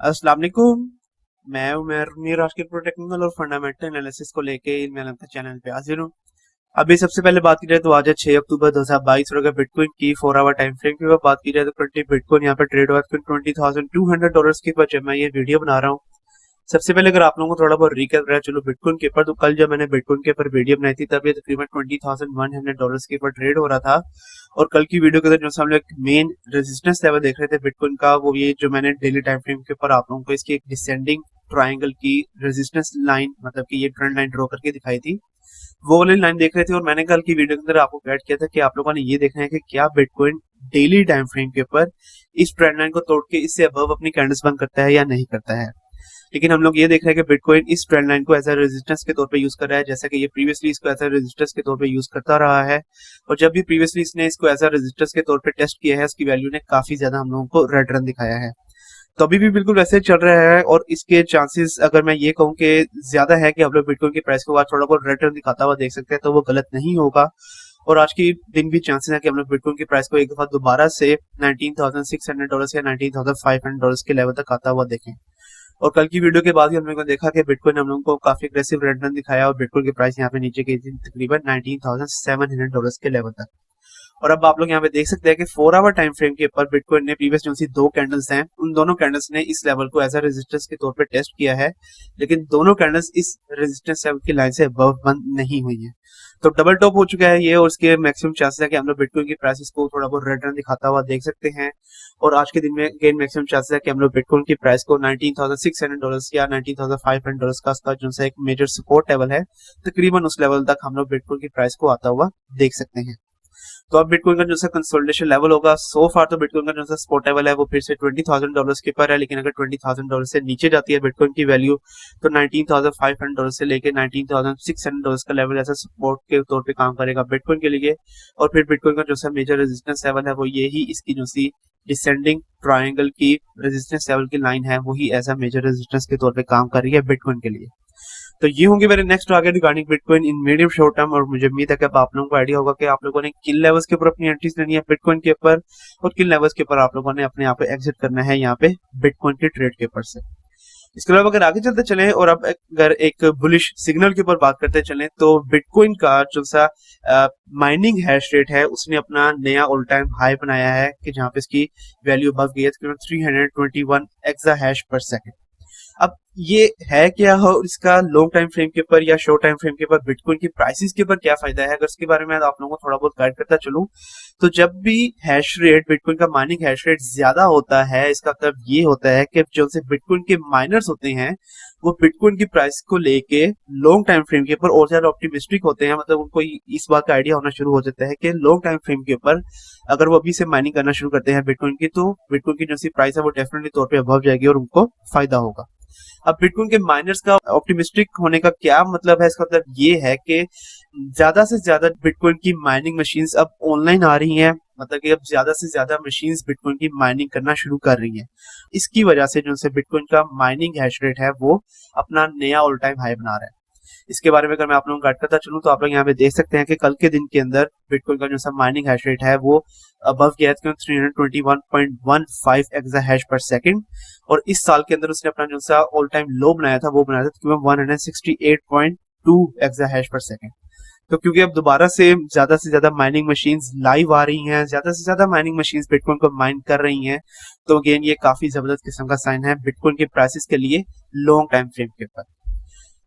अस्सलाम वालेकुम। मैं उमर मीर आज के टेक्निकल और फंडामेंटल एनालिसिस को लेके मेरे चैनल पे हाजिर हूँ। अभी सबसे पहले बात की जाए तो आज है 6 अक्टूबर 2022 और अगर बिटकॉइन की 4 आवर टाइम फ्रेम की बात की जाए तो करंटली बिटकॉइन यहाँ पे ट्रेड हुआ है $20,200 के ऊपर जब मैं ये वीडियो बना रहा हूँ। सबसे पहले अगर आप लोगों को थोड़ा बहुत रिकैप रहा है चलो बिटकॉइन के ऊपर, तो कल जब मैंने बिटकॉइन के ऊपर वीडियो बनाई थी तब ये तकरीबन $20,100 के ऊपर ट्रेड हो रहा था। और कल की वीडियो के अंदर जो हम लोग मेन रेजिस्टेंस लेवल देख रहे थे बिटकॉइन का, वो ये जो मैंने डेली टाइम फ्रेम के ऊपर आप लोगों को इसकी एक डिसेंडिंग ट्राइंगल की रेजिस्टेंस लाइन, मतलब कि ये ट्रेंड लाइन ड्रॉ करके दिखाई थी, वो वाली लाइन देख रहे थे। और मैंने कल की वीडियो के अंदर आपको गाइड किया था कि आप लोगों ने ये देखना है कि क्या बिटकॉइन डेली टाइम फ्रेम के ऊपर इस ट्रेंड लाइन को तोड़ के इससे अबव अपनी कैंडल्स बंद करता है या नहीं करता है। लेकिन हम लोग ये देख रहे हैं कि बिटकॉइन इस ट्रेंड लाइन को एज अ रेजिस्टेंस के तौर पे यूज कर रहा है, जैसा कि ये प्रीवियसली इसको एज अ रेजिस्टेंस के तौर पे यूज करता रहा है। और जब भी प्रीवियसली इसने इसको एज अ रेजिस्टेंस के तौर पे टेस्ट किया है, उसकी वैल्यू ने काफी ज्यादा हम लोगों को रेड रन दिखाया है। तो अभी भी बिल्कुल वैसे चल रहा है और इसके चांसेस अगर मैं ये कहूँ कि ज्यादा है कि हम लोग बिटकॉइन की प्राइस को आज थोड़ा बहुत रेड रन दिखाता हुआ देख सकते हैं, तो वो गलत नहीं होगा। और आज की दिन भी चांसेस है कि हम लोग बिटकॉइन की प्राइस को एक दफा दोबारा से $19,600 या $19,500 के लेवल तक आता हुआ देखें। और कल की वीडियो के बाद ही हम लोगों ने देखा कि बिटकॉइन हम लोगों को काफी अग्रेसिव रिटर्न दिखाया और बिटकॉइन की प्राइस यहाँ पे नीचे गई थी तकरीबन $19,700 के लेवल तक। और अब आप लोग यहाँ पे देख सकते हैं कि 4 आवर टाइम फ्रेम के ऊपर बिटकॉइन ने प्रीवियस जो सी दो कैंडल्स हैं, उन दोनों कैंडल्स ने इस लेवल को एज अ रेजिस्टेंस के तौर पे टेस्ट किया है, लेकिन दोनों कैंडल्स इस रेजिस्टेंस लेवल की लाइन से अबव बंद नहीं हुई है। तो डबल टॉप हो चुका है ये और इसके मैक्सिमम चांसेस है कि हम लोग बिटकॉइन की प्राइसेस को थोड़ा बहुत रिटर्न दिखाता हुआ देख सकते हैं। और आज के दिन में अगेन मैक्सिमम चांसेस है कि हम लोग बिटकॉइन की प्राइस को $19,600 या $19,500 का इसका जो सा एक मेजर सपोर्ट लेवल है, तकरीबन उस लेवल तक हम लोग बिटकॉइन की प्राइस को आता हुआ देख सकते हैं। तो अब बिटकॉइन का जो सा कंसोलिडेशन लेवल होगा, सो फार तो बिटकॉइन का जो सा सपोर्ट लेवल है वो फिर से $20,000 के ऊपर है, लेकिन अगर $20,000 से नीचे जाती है बिटकॉइन की वैल्यू तो $19,500 से लेकर $19,600 का लेवल ऐसा सपोर्ट के तौर पे काम करेगा बिटकॉइन के लिए। और फिर बिटकॉइन का जो सा मेजर रेजिस्टेंस लेवल है वो यही इसकी जो सी डिसेंडिंग ट्राइंगल की रेजिस्टेंस लेवल की लाइन है, वही ऐसा मेजर रेजिस्टेंस के तौर पे काम कर रही है बिटकॉइन के लिए। तो ये होंगे मेरे next target regarding bitcoin in medium short term. और मुझे उम्मीद है कि अब आप लोगों को आइडिया होगा कि आप लोगों ने किन लेवल्स के ऊपर अपनी एंट्रीज लेनी है बिटकॉइन के ऊपर और किन लेवल्स के ऊपर आप लोगों ने अपने यहाँ पे एग्जिट करना है यहाँ पे बिटकॉइन के ट्रेड के ऊपर से। इसके अलावा अगर आगे चलते चले और अब अगर एक बुलिश सिग्नल के ऊपर बात करते चले तो बिटकॉइन का जो सा माइनिंग हैश रेट है उसने अपना नया ऑल टाइम हाई बनाया है कि जहाँ पे इसकी वैल्यू बढ़ गई है तकरीबन 321 एक्सा हैश पर सेकंड। अब ये है क्या हो इसका लॉन्ग टाइम फ्रेम के ऊपर या शॉर्ट टाइम फ्रेम के ऊपर बिटकॉइन की प्राइसेस के ऊपर क्या फायदा है, अगर इसके बारे में आप लोगों को थोड़ा बहुत गाइड करता चलूं तो जब भी हैश रेट बिटकॉइन का माइनिंग हैश रेट ज्यादा होता है, इसका मतलब ये होता है कि जो से बिटकॉइन के माइनर्स होते हैं वो बिटकॉइन की प्राइस को लेके लॉन्ग टाइम फ्रेम के ऊपर और ज्यादा ऑप्टिमिस्टिक होते हैं। मतलब उनको इस बात का आइडिया होना शुरू हो जाता है कि लॉन्ग टाइम फ्रेम के ऊपर अगर वो अभी से माइनिंग करना शुरू करते हैं बिटकॉइन की तो बिटकॉइन की जो सी प्राइस है वो डेफिनेटली तौर पर अबव जाएगी और उनको फायदा होगा। अब बिटकॉइन के माइनर्स का ऑप्टिमिस्टिक होने का क्या मतलब है, इसका मतलब ये है कि ज्यादा से ज्यादा बिटकॉइन की माइनिंग मशीन्स अब ऑनलाइन आ रही हैं, मतलब कि अब ज्यादा से ज्यादा मशीन्स बिटकॉइन की माइनिंग करना शुरू कर रही हैं। इसकी वजह से जो से बिटकॉइन का माइनिंग हैश रेट है वो अपना नया ऑल टाइम हाई बना रहा है। इसके बारे में अगर मैं आप लोगों को गाइड करता चलूं तो आप लोग यहाँ पे देख सकते हैं कि कल के दिन के अंदर बिटकॉइन का जो सा माइनिंग हैश रेट है वो अबव गया था 321.15 एक्सा हैश पर सेकंड। और इस साल के अंदर उसने अपना जो सा ऑल टाइम लो बनाया था वो बनाया था 168.2 एक्सा हैश पर सेकंड। तो क्योंकि अब दोबारा से ज्यादा माइनिंग मशीन्स लाइव आ रही हैं, ज्यादा से ज्यादा माइनिंग मशीन्स बिटकॉइन को माइन कर रही हैं, तो अगेन ये काफी जबरदस्त किस्म का साइन है बिटकॉइन के प्राइसेस के लिए लॉन्ग टाइम फ्रेम के ऊपर।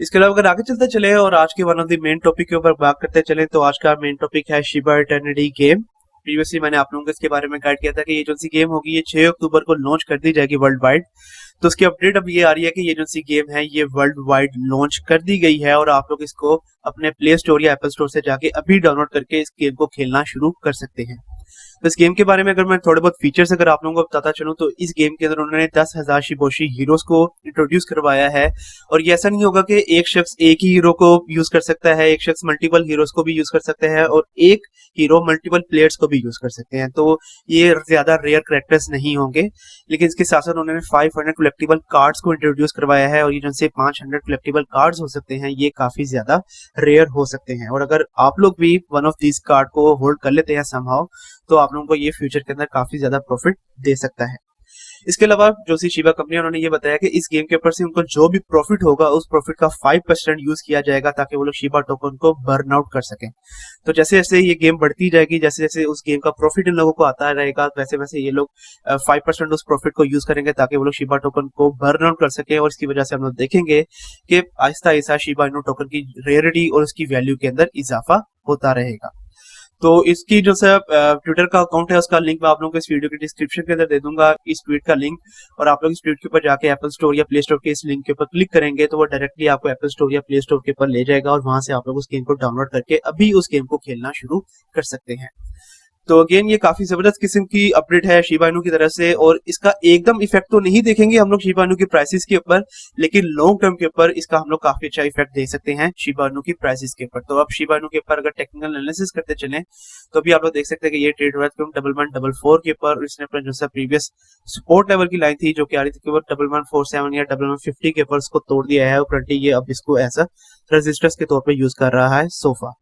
इसके अलावा अगर आगे चलते चले और आज के one of the main topic के ऊपर बात करते चले तो आज का मेन टॉपिक है शिबा इटर्निटी गेम। प्रीवियसली मैंने आप लोगों को इसके बारे में गाइड किया था कि ये जो सी गेम होगी ये 6 अक्टूबर को लॉन्च कर दी जाएगी वर्ल्ड वाइड। तो उसकी अपडेट अब ये आ रही है कि ये जो सी गेम है ये वर्ल्ड वाइड लॉन्च कर दी गई है और आप लोग इसको अपने प्ले स्टोर या एप्पल स्टोर से जाके अभी डाउनलोड करके इस गेम को खेलना शुरू कर सकते हैं। तो इस गेम के बारे में अगर मैं थोड़े बहुत फीचर्स अगर आप लोगों को बताता चलूं तो इस गेम के अंदर उन्होंने 10,000 शिबोशी हीरोज को इंट्रोड्यूस करवाया है। और ये ऐसा नहीं होगा कि एक शख्स एक ही हीरो को यूज कर सकता है, एक शख्स मल्टीपल हीरोज को भी यूज कर सकते हैं और एक हीरो मल्टीपल प्लेयर्स को भी यूज कर सकते हैं। तो ये ज्यादा रेयर कैरेक्टर्स नहीं होंगे, लेकिन इसके साथ साथ उन्होंने 500 कलेक्टिबल कार्ड्स को इंट्रोड्यूस करवाया है और ये जिनसे 500 कलेक्टिबल कार्ड्स हो सकते हैं ये काफी ज्यादा रेयर हो सकते हैं। और अगर आप लोग भी वन ऑफ दीज कार्ड को होल्ड कर लेते हैं समहाउ तो आप लोगों को ये फ्यूचर के अंदर काफी ज्यादा प्रॉफिट दे सकता है। इसके अलावा जो सी शिबा कंपनी उन्होंने ये बताया कि इस गेम के ऊपर से उनको जो भी प्रॉफिट होगा उस प्रॉफिट का 5% यूज किया जाएगा ताकि वो लोग शिबा टोकन को बर्न आउट कर सकें। तो जैसे जैसे ये गेम बढ़ती जाएगी, जैसे जैसे उस गेम का प्रॉफिट इन लोगों को आता रहेगा, वैसे वैसे ये लोग 5% उस प्रॉफिट को यूज करेंगे ताकि वो लोग शिबा टोकन को बर्न आउट कर सके। और इसकी वजह से हम लोग देखेंगे कि Aahista Aahista Shiba Inu token की रेयरिटी और उसकी वैल्यू के अंदर इजाफा होता रहेगा। तो इसकी जो सा ट्विटर का अकाउंट है उसका लिंक मैं आप लोगों को इस वीडियो के डिस्क्रिप्शन के अंदर दे दूंगा, इस ट्वीट का लिंक। और आप लोग इस ट्वीट के ऊपर जाके एप्पल स्टोर या प्ले स्टोर के इस लिंक के ऊपर क्लिक करेंगे तो वो डायरेक्टली आपको एप्पल स्टोर या प्ले स्टोर के ऊपर ले जाएगा और वहां से आप लोग उस गेम को डाउनलोड करके अभी उस गेम को खेलना शुरू कर सकते हैं। तो अगेन ये काफी जबरदस्त किस्म की अपडेट है शिबा इनू की तरफ से, और इसका एकदम इफेक्ट तो नहीं देखेंगे हम लोग शिबा इनू की प्राइसेस के ऊपर, लेकिन लॉन्ग टर्म के ऊपर इसका हम लोग काफी अच्छा इफेक्ट देख सकते हैं शिबा इनू की प्राइसेस के ऊपर। तो अब शिबा इनू के ऊपर अगर टेक्निकल एनालिसिस करते चलें तो अभी आप लोग देख सकते हैं कि ये ट्रेड हुआ है 1144 के ऊपर। इसने अपना जो सा प्रीवियस सपोर्ट लेवल की लाइन थी जो कि आ रही थी 1147 या 1150 के ऊपर, उसको तोड़ दिया है और करंटली ये अब इसको ऐसा रेजिस्टेंस के तौर पर यूज कर रहा है सोफा।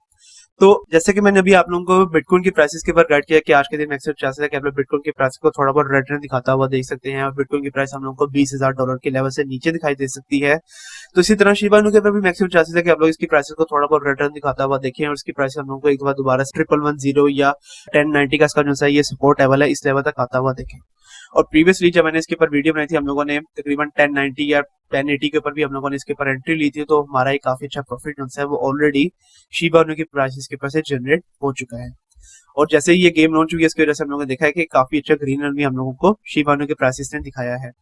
तो जैसे कि मैंने अभी आप लोगों को बिटकॉइन की प्राइसेस के ऊपर गाइड किया कि आज के दिन मैक्सिमम चांसेस है कि आप लोग बिटकॉइन की प्राइस को थोड़ा बहुत रिटर्न दिखाता हुआ देख सकते हैं और बिटकॉइन की प्राइस हम लोगों को $20,000 के लेवल से नीचे दिखाई दे सकती है। तो इसी तरह शिबा इनू के ऊपर भी मैक्सिमम चांसेस है कि आप लोग इसकी प्राइसेस को थोड़ा बहुत रिटर्न दिखाता हुआ देखें और इसकी प्राइस हम लोगों को एक बार दोबारा 1110 या 1090 का इसका जो है ये सपोर्ट लेवल है, इस लेवल तक आता हुआ देखें। और प्रीवियसली जब मैंने इसके ऊपर वीडियो बनाई थी हम लोगों ने तकरीबन 1090 या 1080 के ऊपर भी हम लोगों ने इसके ऊपर एंट्री ली थी, तो हमारा एक काफी अच्छा प्रॉफिट जो है वो ऑलरेडी शिबा इनू की प्राइसेस के ऊपर से जनरेट हो चुका है। और जैसे ही ये गेम लॉन्च हुई है इसकी वजह से हम लोगों ने देखा है कि काफी अच्छा ग्रीन रन भी हम लोगों को शिबा इनू के प्राइसेस ने दिखाया है।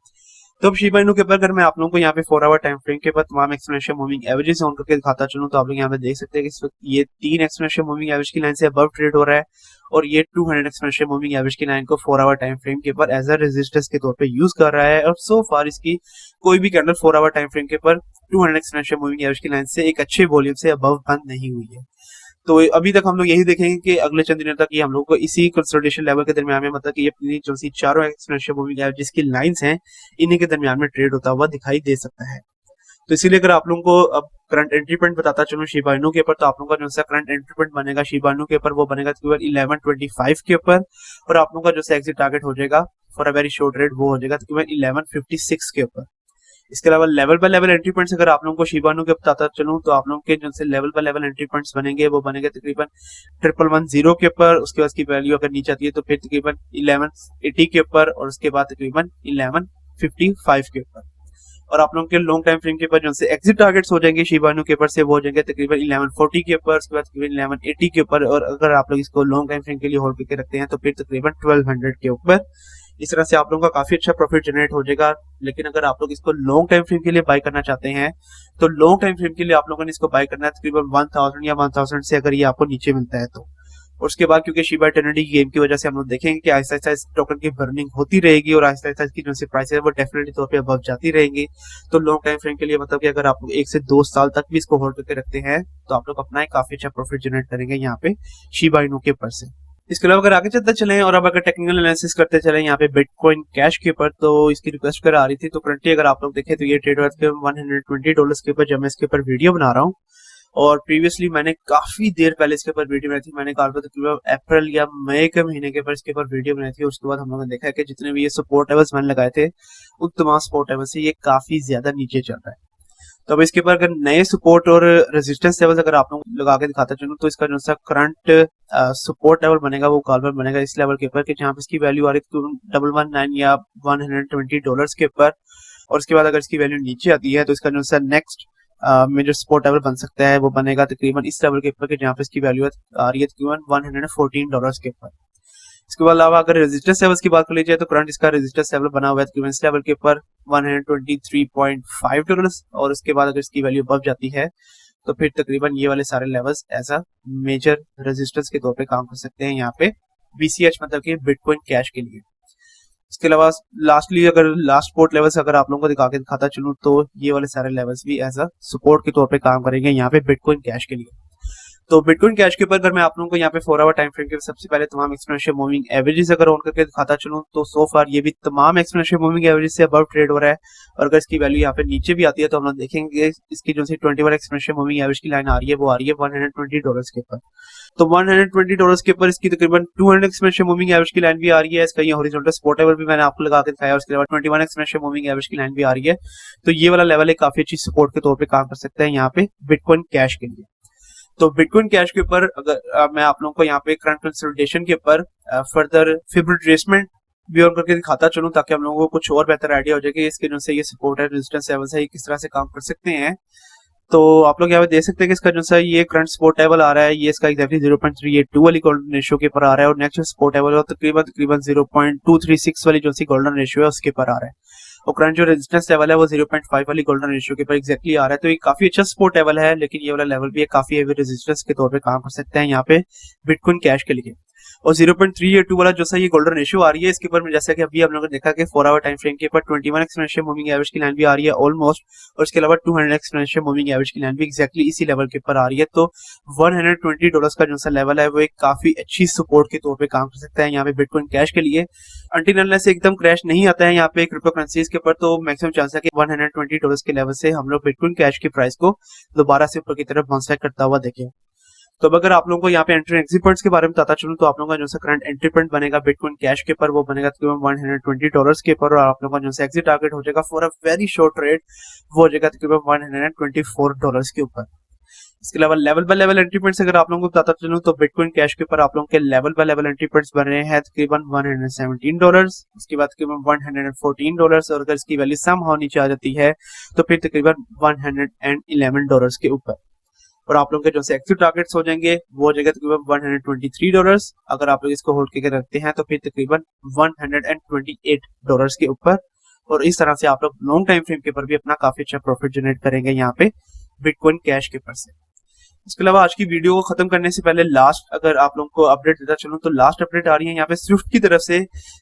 तो अब शिबा इनू के ऊपर अगर मैं आप लोगों को यहाँ पे 4 आवर टाइम फ्रेम के ऊपर तमाम एक्सपोनेंशियल मूविंग एवरेजेस ऑन करके दिखाता चलूं तो आप लोग यहाँ पे देख सकते हैं कि इस वक्त ये 3 एक्सपोनेंशियल मूविंग एवरेज की लाइन से अबव ट्रेड हो रहा है और ये 200 एक्सपोनेंशियल मूविंग एवरेज की लाइन को 4 आवर टाइम फ्रेम के ऊपर एज अ रेजिस्टेंस के तौर पे यूज कर रहा है। और सो फार इसकी कोई भी कैंडल 4 आवर टाइम फ्रेम के ऊपर 200 एक्सपोनेंशियल मूविंग एवरेज की लाइन से एक अच्छे वॉल्यूम से अबव बंद नहीं हुई है। तो अभी तक हम लोग यही देखेंगे कि अगले चंद दिनों तक ये हम लोग को इसी कंसोलिडेशन लेवल के दरमियान में, मतलब कि ये अपनी जो सी चारों एक्सपोनेंशियल मूविंग एवरेज जिसकी लाइंस हैं इन्हीं के दरमियान में ट्रेड होता हुआ दिखाई दे सकता है। तो इसीलिए अगर आप लोगों को अब करंट एंट्री पॉइंट बताता चलूं शिबा इनू के ऊपर, तो आप लोगों का जो सा करंट एंट्री पॉइंट बनेगा शिबा इनू के ऊपर वो बनेगा तकरीबन 1125 के ऊपर, और आप लोगों का जो सा एग्जिट टारगेट हो जाएगा for a very short rate वो हो जाएगा तकरीबन 1156 के ऊपर। इसके अलावा level by level entry points अगर आप लोगों को शिबा इनू के बताता चलूं तो आप लोगों के जो से level by level entry points बनेंगे वो बनेंगे तकरीबन 1110 के ऊपर। उसके बाद की वैल्यू अगर नीचे आती है तो फिर तकरीबन 1180 के ऊपर और उसके बाद तकरीबन 1155 के ऊपर। और आप लोगों के लॉन्ग टाइम फ्रेम के ऊपर जो से एग्जिट टारगेट्स हो जाएंगे शिबा इनू के ऊपर से वो हो जाएंगे तकरीबन 1140 के ऊपर, उसके बाद तकरीबन 1180 के ऊपर। और अगर आप लोग इसको लॉन्ग टाइम फ्रेम के लिए होल्ड करके रखते हैं तो फिर तकरीबन 1200 के ऊपर। इस तरह से आप लोगों का काफी अच्छा प्रॉफिट जनरेट हो जाएगा। लेकिन अगर आप लोग इसको लॉन्ग टाइम फ्रेम के लिए बाय करना चाहते हैं तो लॉन्ग टाइम फ्रेम के लिए आप लोगों ने इसको बाय करना है तकरीबन 1000 या 1000 से अगर ये आपको नीचे मिलता है तो। और उसके बाद क्योंकि शिबा इटर्निटी गेम की वजह से हम लोग देखेंगे कि आहिस्ता आहिस्ता इस टोकन की बर्निंग होती रहेगी और आहिस्ता आहिस्ता इसकी जो सी प्राइस है वो डेफिनेटली तौर पे अबव जाती रहेंगी। तो लॉन्ग टाइम फ्रेम के लिए मतलब कि अगर आप लोग 1 से 2 साल तक भी इसको होल्ड करके रखते हैं तो आप लोग अपना एक काफी अच्छा प्रॉफिट जनरेट करेंगे यहाँ पे शिबा इनू के ऊपर से। इसके अलावा अगर आगे चलते चलें और अब अगर टेक्निकल एनालिसिस करते चलें यहाँ पे बिटकॉइन कैश के ऊपर, तो इसकी रिक्वेस्ट कर आ रही थी। तो करंटली अगर आप लोग देखें तो ये ट्रेड हुआ है $120 के ऊपर जब मैं इसके ऊपर वीडियो बना रहा हूँ। और प्रीवियसली मैंने काफी देर पहले इसके ऊपर वीडियो बनाई थी, मैंने कहा तकरीबन अप्रैल या मई के महीने के ऊपर इसके ऊपर वीडियो बनाई थी। और उसके बाद हम लोगों ने देखा है कि जितने भी ये सपोर्ट लेवल्स मैंने लगाए थे उन तमाम सपोर्ट लेवल से ये काफी ज्यादा नीचे चल रहा है। तो अब इसके ऊपर अगर नए सपोर्ट और रेजिस्टेंस लेवल अगर आप लोग लगा के दिखाता चलूं तो इसका जो सा करंट सपोर्ट लेवल बनेगा वो कॉलर बनेगा इस लेवल के ऊपर कि जहाँ पे इसकी वैल्यू आ रही थी 119 या $120 के ऊपर। और उसके बाद अगर इसकी वैल्यू नीचे आती है तो इसका जो सा नेक्स्ट मेजर सपोर्ट लेवल बन सकता है वो बनेगा तकरीबन इस लेवल के ऊपर कि जहाँ पे इसकी वैल्यू आ रही है तकरीबन $114 के ऊपर। इसके अलावा अगर रेजिस्टेंस लेवल्स की बात कर ली जाए तो करंट इसका रेजिस्टेंस लेवल बना हुआ है तकरीबन इस लेवल के ऊपर $123.5। और उसके बाद अगर इसकी वैल्यू बढ़ जाती है तो फिर तकरीबन ये वाले सारे levels as a major resistance के तौर पे काम कर सकते हैं यहाँ पे BCH मतलब कि बिटकॉइन कैश के लिए। इसके अलावा लास्टली अगर लास्ट सपोर्ट लेवल्स अगर आप लोगों को दिखाता चलूं तो ये वाले सारे लेवल्स भी एज अ सपोर्ट के तौर पे काम करेंगे यहाँ पे बिटकॉइन कैश के लिए। तो बिटकॉइन कैश के ऊपर अगर मैं आप लोगों को यहाँ पे 4 आवर टाइम फ्रेम के सबसे पहले तमाम एक्सपोनेंशियल मूविंग एवरेजेस अगर ऑन करके दिखाता चलूं तो सो फार ये भी तमाम एक्सपोनेंशियल मूविंग एवरेज से अबव ट्रेड हो रहा है। और अगर इसकी वैल्यू यहाँ पे नीचे भी आती है तो हम लोग देखेंगे इसकी जो सी 21 एक्सपोनेंशियल मूविंग एवरेज की लाइन आ रही है वो आ रही है $120 के ऊपर। तो $120 के ऊपर इसकी तकरीबन 200 एक्सपोनेंशियल मूविंग एवरेज की लाइन भी आ रही है। इसका ये हॉरिजॉन्टल सपोर्ट लेवल भी मैंने आपको लगा के दिखाया, उसके अलावा 21 एक्सपोनेंशियल मूविंग एवरेज की लाइन भी आ रही है। तो ये वाला लेवल एक काफी अच्छी सपोर्ट के तौर पे काम कर सकता है यहाँ पे बिटकॉइन कैश के लिए। तो बिटकॉइन कैश के ऊपर अगर मैं आप लोगों को यहाँ पे करंट कंसोलिडेशन के ऊपर फर्दर फिब रिट्रेसमेंट भी ऑन करके दिखाता चलूं ताकि हम लोगों को कुछ और बेहतर आइडिया हो जाए कि इसके जो से ये सपोर्ट है, रेजिस्टेंस लेवल है, ये किस तरह से काम कर सकते हैं। तो आप लोग यहाँ पे देख सकते हैं कि इसका जो सा ये करंट सपोर्ट लेवल आ रहा है ये इसका एग्जैक्टली 0.382 वाली गोल्डन रेशियो के ऊपर आ रहा है और नेक्स्ट सपोर्ट लेवल तकरीबन 0.236 वाली जो सी गोल्डन रेशियो है उसके ऊपर आ रहा है। और करंट जो रेजिस्टेंस लेवल है वो 0.5 वाली गोल्डन रेशियो के ऊपर एग्जैक्टली आ रहा है। तो ये काफी अच्छा सपोर्ट लेवल है, लेकिन ये वाला लेवल भी काफी हेवी रेजिस्टेंस के तौर पे काम कर सकते हैं यहाँ पे बिटकॉइन कैश के लिए। और 0.382 वाला जो सा ये गोल्डन रेशियो आ रही है इसके ऊपर जैसा कि अभी हम लोगों ने देखा कि 4 आवर टाइम फ्रेम के ऊपर 21 एक्सपोनेंशियल मूविंग एवरेज की लाइन भी आ रही है ऑलमोस्ट, और इसके अलावा 200 एक्सपोनेंशियल मूविंग एवरेज की लाइन भी एग्जैक्टली इसी लेवल के ऊपर आ रही है। तो $120 का जो सा लेवल है वो एक काफी अच्छी सपोर्ट के तौर पे काम कर सकता है यहाँ पे बिटकॉइन कैश के लिए। अंटिल अनलेस से एकदम क्रैश नहीं आता है यहाँ पे क्रिप्टो करेंसीज के ऊपर तो मैक्सिमम चांस है कि $120 के लेवल से हम लोग बिटकॉइन कैश की प्राइस को दोबारा से ऊपर की तरफ बाउंस बैक करता हुआ देखें। तो अगर आप लोगों को यहाँ पे एंट्री एग्जिट पॉइंट्स के बारे में बताता चलूं तो आप लोगों का जो सा करंट एंट्री पॉइंट बनेगा बिटकॉइन कैश के ऊपर वो बनेगा तकरीबन $120 के ऊपर, और आप लोगों का जो सा एग्जिट टारगेट हो जाएगा for a very short trade वो हो जाएगा तकरीबन $124 के ऊपर। इसके अलावा level by level entry points अगर आप लोगों को बताता चलूं तो बिटकॉइन कैश के ऊपर आप लोगों के level by level entry points बन रहे हैं तकरीबन $117, उसके बाद तकरीबन $114, और अगर इसकी वैल्यू समहाउ नीचे आ जाती है तो फिर तकरीबन $111 के ऊपर। और आप लोगों के जो से एक्टिव टारगेट्स हो जाएंगे वो हो जाएगा तकरीबन $123। अगर आप लोग इसको होल्ड करके रखते हैं तो फिर तकरीबन $128 के ऊपर, और इस तरह से आप लोग लॉन्ग टाइम फ्रेम के ऊपर भी अपना काफी अच्छा प्रॉफिट जनरेट करेंगे यहाँ पे बिटकॉइन कैश के ऊपर से। इसके अलावा आज की वीडियो को खत्म करने से पहले लास्ट अगर आप लोगों को अपडेट देता चलूं तो लास्ट अपडेट आ रही है यहाँ पे स्विफ्ट की तरफ से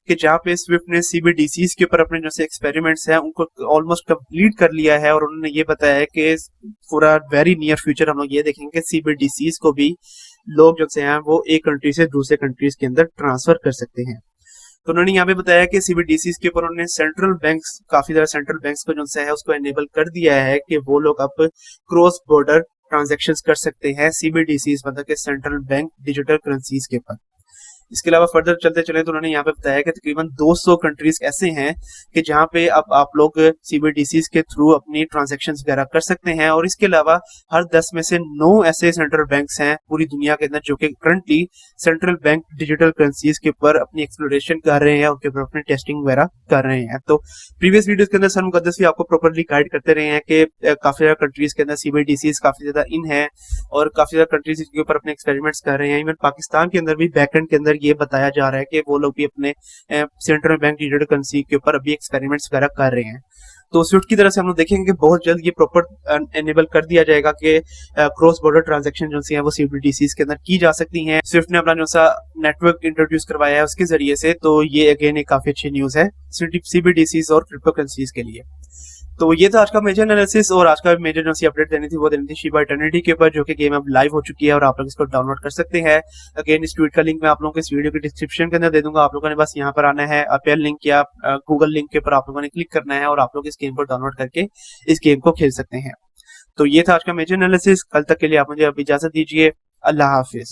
कि जहाँ पे स्विफ्ट ने CBDCs के ऊपर अपने जो से एक्सपेरिमेंट्स हैं उनको ऑलमोस्ट कंप्लीट कर लिया है, और उन्होंने ये बताया है कि पूरा वेरी नियर फ्यूचर हम लोग ये देखेंगे CBDCs को भी लोग जो से हैं वो एक कंट्री से दूसरे कंट्रीज के अंदर ट्रांसफर कर सकते हैं। तो उन्होंने यहाँ पे बताया कि CBDCs के ऊपर उन्होंने सेंट्रल बैंक्स काफी ज्यादा सेंट्रल बैंक्स को जो है उसको एनेबल कर दिया है कि वो लोग अब क्रॉस बॉर्डर ट्रांजैक्शंस कर सकते हैं CBDCs मतलब के सेंट्रल बैंक डिजिटल करेंसीज के ऊपर। इसके अलावा फर्दर चलते चले तो उन्होंने यहाँ पे बताया कि तकरीबन 200 कंट्रीज ऐसे हैं कि जहाँ पे अब आप लोग CBDCs के थ्रू अपनी ट्रांजैक्शंस वगैरह कर सकते हैं, और इसके अलावा हर 10 में से 9 ऐसे सेंट्रल बैंक्स हैं पूरी दुनिया के अंदर जो कि currently central bank digital currencies के ऊपर अपनी एक्सप्लोरेशन कर रहे हैं, उनके ऊपर अपनी टेस्टिंग वगैरह कर रहे हैं। तो प्रीवियस वीडियोस के अंदर सर मुकद्दस भी आपको प्रॉपरली गाइड करते रहे हैं कि काफी ज्यादा कंट्रीज के अंदर CBDCs काफी ज्यादा इन है और काफी ज्यादा कंट्रीज इसके ऊपर अपने एक्सपेरिमेंट्स कर रहे हैं। इवन पाकिस्तान के अंदर भी बैकएंड के अंदर ये बताया जा रहा है कि वो लोग भी अपने सेंट्रल बैंक डिजिटल करेंसी के ऊपर अभी एक्सपेरिमेंट्स वगैरह कर रहे हैं। तो स्विफ्ट की तरफ से हम लोग देखेंगे कि बहुत जल्द ये प्रॉपर एनेबल कर दिया जाएगा कि क्रॉस बॉर्डर ट्रांजैक्शन जो है वो CBDCs के अंदर की जा सकती हैं। स्विफ्ट ने अपना जो सा नेटवर्क इंट्रोड्यूस करवाया है उसके जरिए से, तो ये अगेन एक काफी अच्छी न्यूज है CBDCs और क्रिप्टो करेंसीज के लिए। तो ये था आज का मेजर एनालिसिस, और आज का मेजर जो सी अपडेट देनी थी वो देनी थी शिबा इटर्निटी के ऊपर, जो कि गेम अब लाइव हो चुकी है और आप लोग इसको डाउनलोड कर सकते हैं। अगेन इस ट्वीट का लिंक मैं आप लोगों को इस वीडियो के डिस्क्रिप्शन के अंदर दे दूंगा। आप लोगों ने बस यहाँ पर आना है, अपेयर लिंक या गूगल लिंक के ऊपर आप लोगों ने क्लिक करना है और आप लोग इस गेम को डाउनलोड करके इस गेम को खेल सकते हैं। तो ये था आज का मेजर एनालिसिस। कल तक के लिए आप मुझे अब इजाजत दीजिए। अल्लाह हाफिज।